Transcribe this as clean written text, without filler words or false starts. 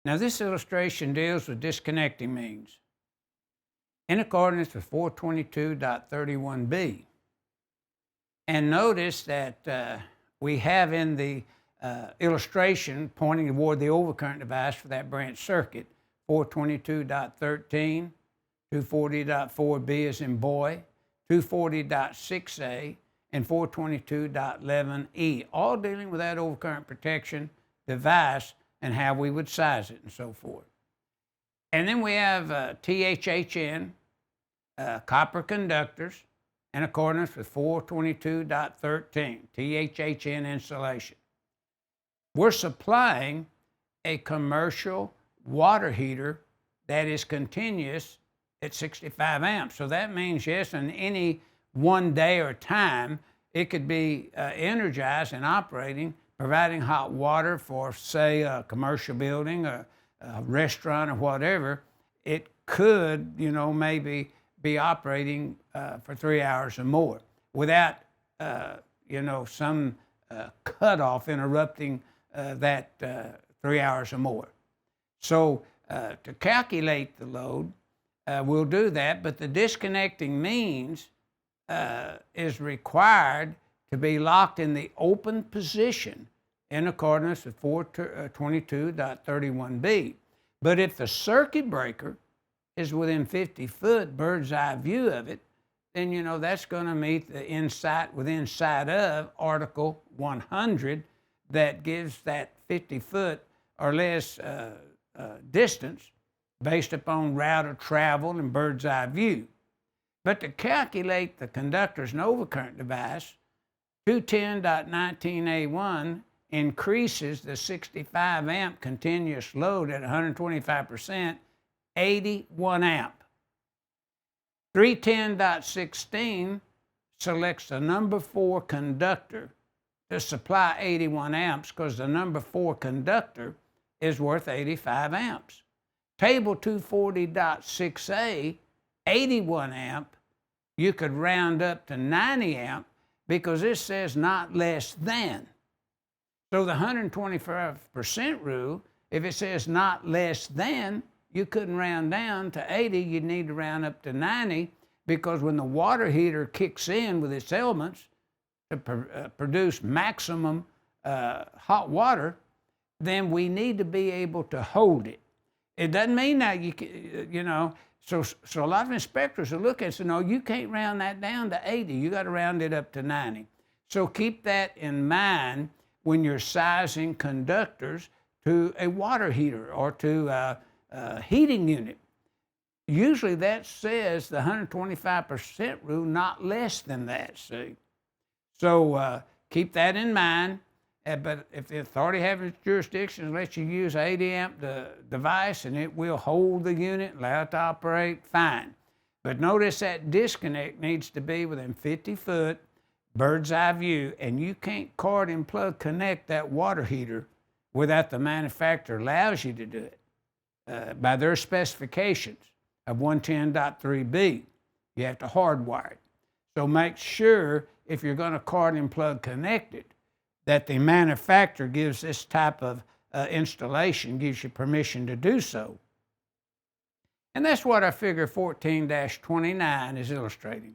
Now this illustration deals with disconnecting means in accordance with 422.31b. And notice that we have in the illustration pointing toward the overcurrent device for that branch circuit, 422.13, 240.4b as in boy, 240.6a, and 422.11e, all dealing with that overcurrent protection device and how we would size it and so forth. And then we have THHN, copper conductors, in accordance with 422.13, THHN insulation. We're supplying a commercial water heater that is continuous at 65 amps. So that means, yes, in any one day or time, it could be energized and operating, providing hot water for, say, a commercial building or a restaurant or whatever. It could, maybe be operating for 3 hours or more without, some cutoff interrupting that 3 hours or more. So to calculate the load, we'll do that, but the disconnecting means is required to be locked in the open position in accordance with 422.31b. But if the circuit breaker is within 50-foot bird's eye view of it, then that's going to meet the inside of Article 100 that gives that 50-foot or less distance based upon route of travel and bird's eye view. But to calculate the conductor's and overcurrent device, 210.19A1 increases the 65 amp continuous load at 125%, 81 amp. 310.16 selects the number 4 conductor to supply 81 amps because the number 4 conductor is worth 85 amps. Table 240.6a, 81 amp, you could round up to 90 amp because this says not less than. So the 125% rule, if it says not less than, you couldn't round down to 80, you'd need to round up to 90 because when the water heater kicks in with its elements to produce maximum hot water, then we need to be able to hold it. It doesn't mean that so a lot of inspectors will look at it and say, no, you can't round that down to 80, you got to round it up to 90. So keep that in mind when you're sizing conductors to a water heater or to a heating unit. Usually that says the 125% rule, not less than that, see? So keep that in mind. But if the authority having jurisdiction lets you use an 80 amp device and it will hold the unit, allow it to operate, fine. But notice that disconnect needs to be within 50-foot bird's eye view, and you can't cord and plug connect that water heater without the manufacturer allows you to do it by their specifications of 110.3b. You have to hardwire it. So make sure if you're going to cord and plug connect it, that the manufacturer gives this type of installation, gives you permission to do so. And that's what our figure 14-29 is illustrating.